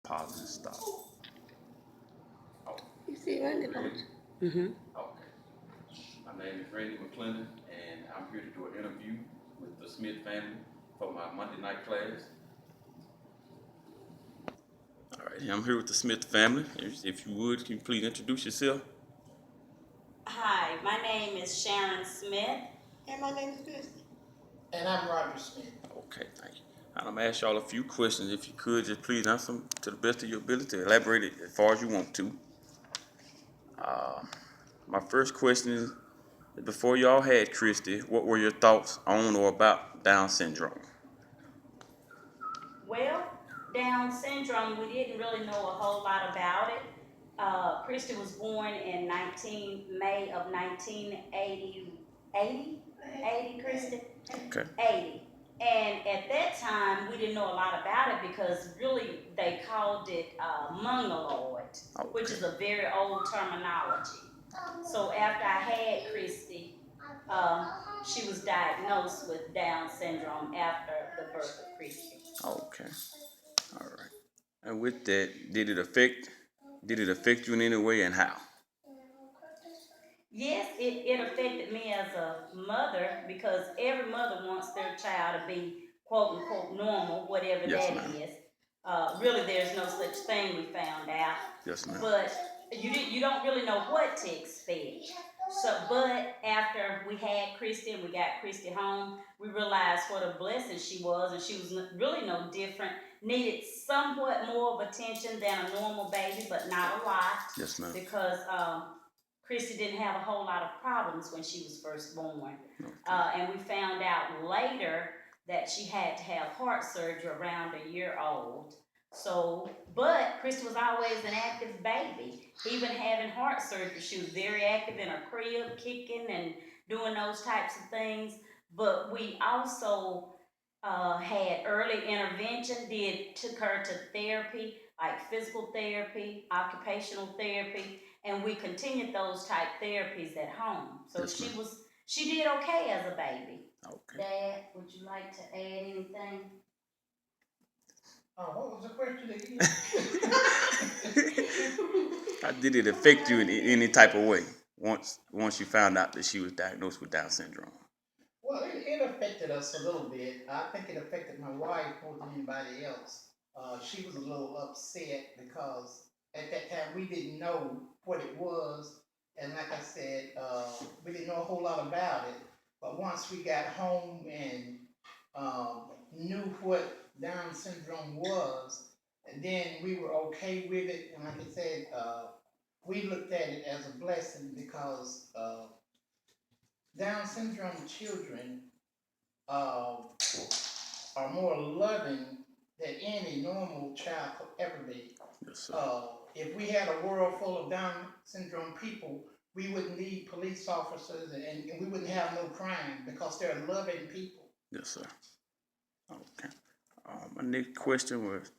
pause and stop. Oh, You see Randy, don't you? okay. My name is Randy McClendon, and I'm here to do an interview with the Smith family for my Monday night class. All right, I'm here with the Smith family. If you would, can you please introduce yourself? Hi, my name is Sharon Smith. And my name is Christy. And I'm Roger Smith. Okay, thank you. And I'm gonna ask y'all a few questions. If you could, just please answer them to the best of your ability. Elaborate it as far as you want to. Uh, my first question is: before y'all had Christy, what were your thoughts on or about Down syndrome? Well, Down syndrome, we didn't really know a whole lot about it. Christy was born in May of 1980, 80, Christy? Okay. 80. And at that time, we didn't know a lot about it because really they called it mongoloid, which is a very old terminology. So after I had Christy, she was diagnosed with Down syndrome after the birth of Christy. Okay. All right. And with that, did it affect you in any way, and how? Yes, it affected me as a mother because every mother wants their child to be quote unquote normal, whatever Yes, that ma'am. is. Really, there's no such thing, we found out. Yes, ma'am. But you don't really know what to expect. So, but after we had Christy and we got Christy home, we realized what a blessing she was, and she was really no different. Needed somewhat more of attention than a normal baby, but not a lot. Yes, ma'am. Because Christy didn't have a whole lot of problems when she was first born. Okay. And we found out later that she had to have heart surgery around a year old. So, but Christy was always an active baby. Even having heart surgery, she was very active in her crib, kicking and doing those types of things. But we also had early intervention, took her to therapy, like physical therapy, occupational therapy, and we continued those type therapies at home. So Yes, ma'am. she did okay as a baby. Okay. Dad, would you like to add anything? What was the question again? How did it affect you in any type of way once you found out that she was diagnosed with Down syndrome? Well, it affected us a little bit. I think it affected my wife more than anybody else. She was a little upset because at that time we didn't know what it was. And like I said, we didn't know a whole lot about it. But once we got home and knew what Down syndrome was, and then we were okay with it. And like I said, we looked at it as a blessing because Down syndrome children uh, are more loving than any normal child could ever be. Yes, sir. If we had a world full of Down syndrome people, we wouldn't need police officers and we wouldn't have no crime because they're loving people. Yes, sir. Okay. My next question was: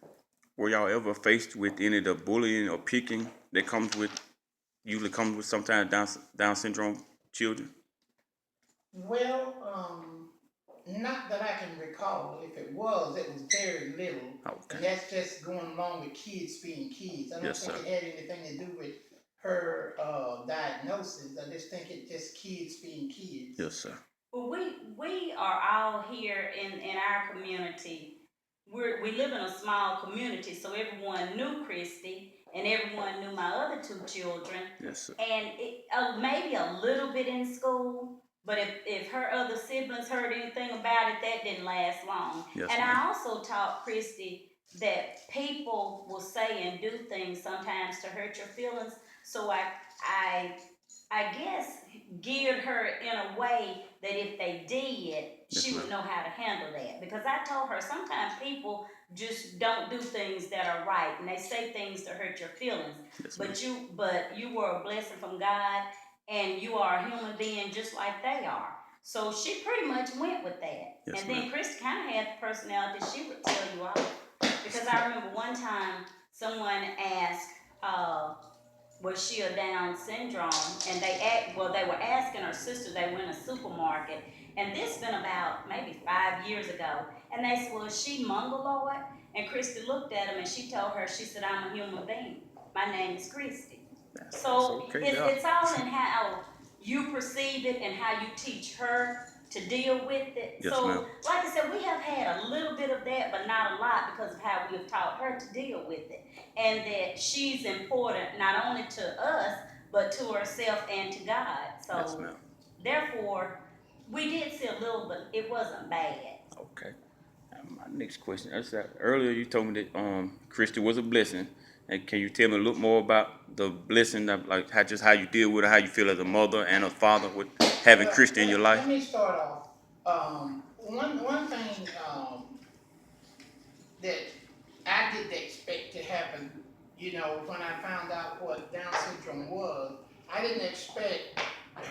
were y'all ever faced with any of the bullying or picking that usually comes with sometimes Down syndrome children? Well, not that I can recall. If it was very little. Okay. And that's just going along with kids being kids. I don't Yes, think sir. it had anything to do with her diagnosis. I just think it just kids being kids. Yes, sir. Well, we are all here in our community. We live in a small community, so everyone knew Christy and everyone knew my other two children. Yes, sir. And maybe a little bit in school, but if her other siblings heard anything about it, that didn't last long. Yes, And ma'am. I also taught Christy that people will say and do things sometimes to hurt your feelings. So I guess geared her in a way that if they did, Yes, she would ma'am. know how to handle that. Because I told her sometimes people just don't do things that are right, and they say things to hurt your feelings. Yes, ma'am. But you were a blessing from God, and you are a human being just like they are. So she pretty much went with that. Yes, And then ma'am. Chris kind of had the personality she would tell you off. Because I remember one time someone asked, was she a Down syndrome? And they were asking her sister. They were in a supermarket, and this been about maybe 5 years ago. And they said, "Well, is she mongoloid?" And Christy looked at him and she told her, she said, I'm a human being. My name is Christy. So okay, it's all in how you perceive it and how you teach her to deal with it. Yes, so, ma'am. like I said, we have had a little bit of that, but not a lot because of how we have taught her to deal with it. And that she's important not only to us, but to herself and to God. So, Yes, ma'am. therefore, we did see a little, but it wasn't bad. Okay. My next question. Earlier you told me that Christy was a blessing. And can you tell me a little more about the blessing of like how you deal with her, how you feel as a mother and a father with having Well, Christy in your life? let me start off. One thing that I didn't expect to happen, when I found out what Down syndrome was, I didn't expect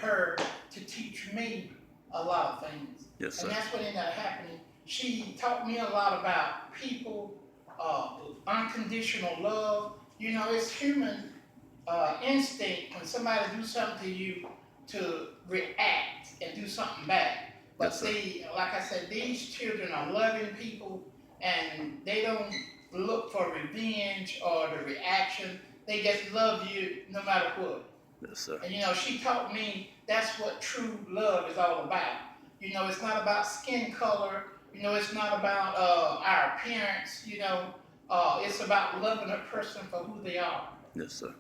her to teach me a lot of things. Yes, sir. And that's what ended up happening. She taught me a lot about people, unconditional love. It's human instinct when somebody do something to you to react and do something back. But Yes, sir. see, like I said, these children are loving people and they don't look for revenge or the reaction. They just love you no matter what. Yes, sir. And she taught me that's what true love is all about. It's not about skin color. It's not about our appearance. It's about loving a person for who they are. Yes, sir.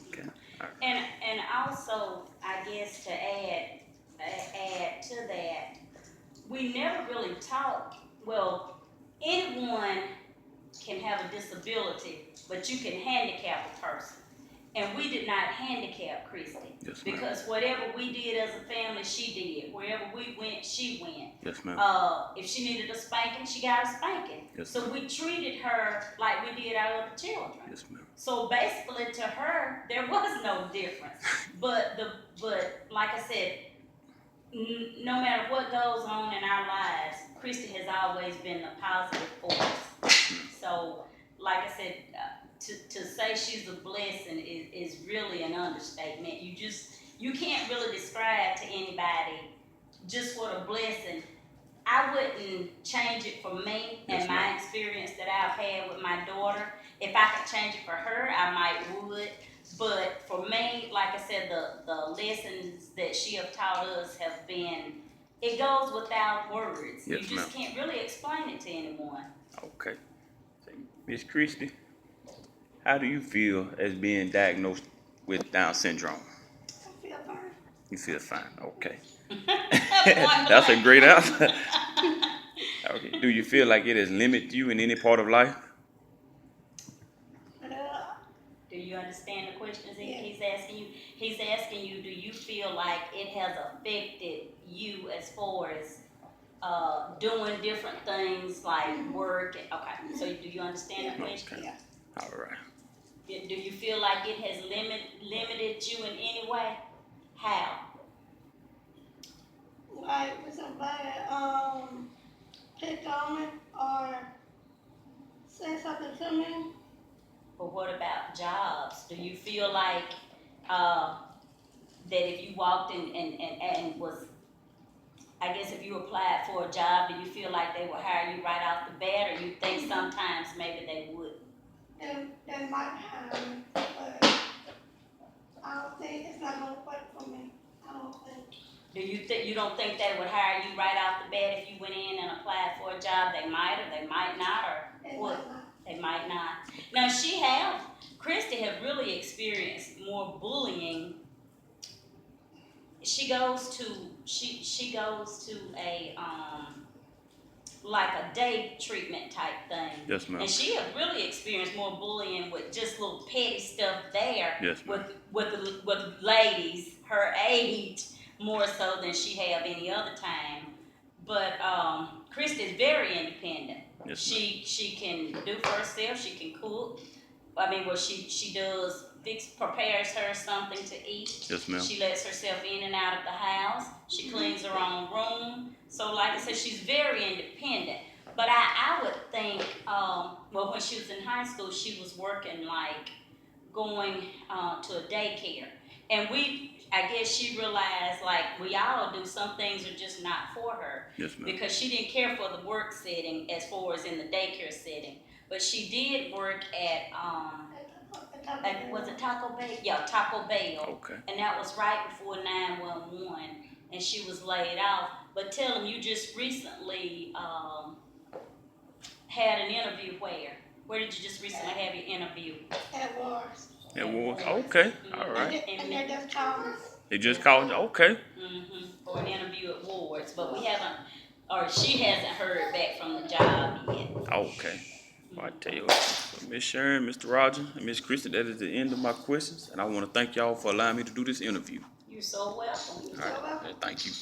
Okay. All right. And also, I guess to add to that, we never really taught. Well, anyone can have a disability, but you can handicap a person. And we did not handicap Christy. Yes, ma'am. Because whatever we did as a family, she did. Wherever we went, she went. Yes, ma'am. If she needed a spanking, she got a spanking. Yes, so ma'am. we treated her like we did our other children. Yes, ma'am. So basically, to her, there was no difference. But like I said, no matter what goes on in our lives, Christy has always been a positive force. So, like I said, to say she's a blessing is really an understatement. You can't really describe to anybody just what a blessing. I wouldn't change it for me and Yes, my ma'am. experience that I've had with my daughter. If I could change it for her, I might would. But for me, like I said, the lessons that she have taught us have been, it goes without words. Yes, You just ma'am. can't really explain it to anyone. Okay. Miss Christy, how do you feel as being diagnosed with Down syndrome? I feel fine. You feel fine. Okay. Point That's a blank. great answer. Okay. Do you feel like it has limited you in any part of life? But, Do you understand the questions Yeah. he's asking you? He's asking you, do you feel like it has affected you as far as doing different things like work? Okay, so do you understand the question? Okay. yeah. All right. Do you feel like it has limited you in any way? How? Like when somebody picked on me or say something to me. But what about jobs? Do you feel like that if you walked in and was, I guess if you applied for a job, do you feel like they would hire you right off the bat, or you think sometimes maybe they would? They might have me, but I don't think it's not gonna work for me. I don't think. Do you don't think they would hire you right off the bat if you went in and applied for a job? They might, or they might not, or It what? might not. They might not. Now Christy have really experienced more bullying. She goes to a like a day treatment type thing. Yes, ma'am. And she have really experienced more bullying with just little petty stuff there. Yes, ma'am. with ladies her age more so than she have any other time. But Christy's very independent. Yes, ma'am. She can do for herself. She can cook. I mean, well, she does prepares her something to eat. Yes, ma'am. She lets herself in and out of the house. She cleans her own room. So, like I said, she's very independent. But I would think, well, when she was in high school, she was working like going to a daycare, and I guess she realized, like we all do, some things are just not for her. Yes, ma'am. Because she didn't care for the work setting as far as in the daycare setting. But she did work at was it Taco Bell? Yeah, Taco Bell. Okay. And that was right before 911, and she was laid off. But tell them you just recently had an interview where? Where did you just recently have your interview? At Wars. It was okay. All And right. they just called me. They just called you. Okay. For an interview at Ward's, but we haven't, or she hasn't heard back from the job yet. Okay. Well, I tell you what, Miss Sharon, Mr. Rogers, and Miss Kristen, that is the end of my questions, and I want to thank y'all for allowing me to do this interview. You're so welcome. All right. Thank you.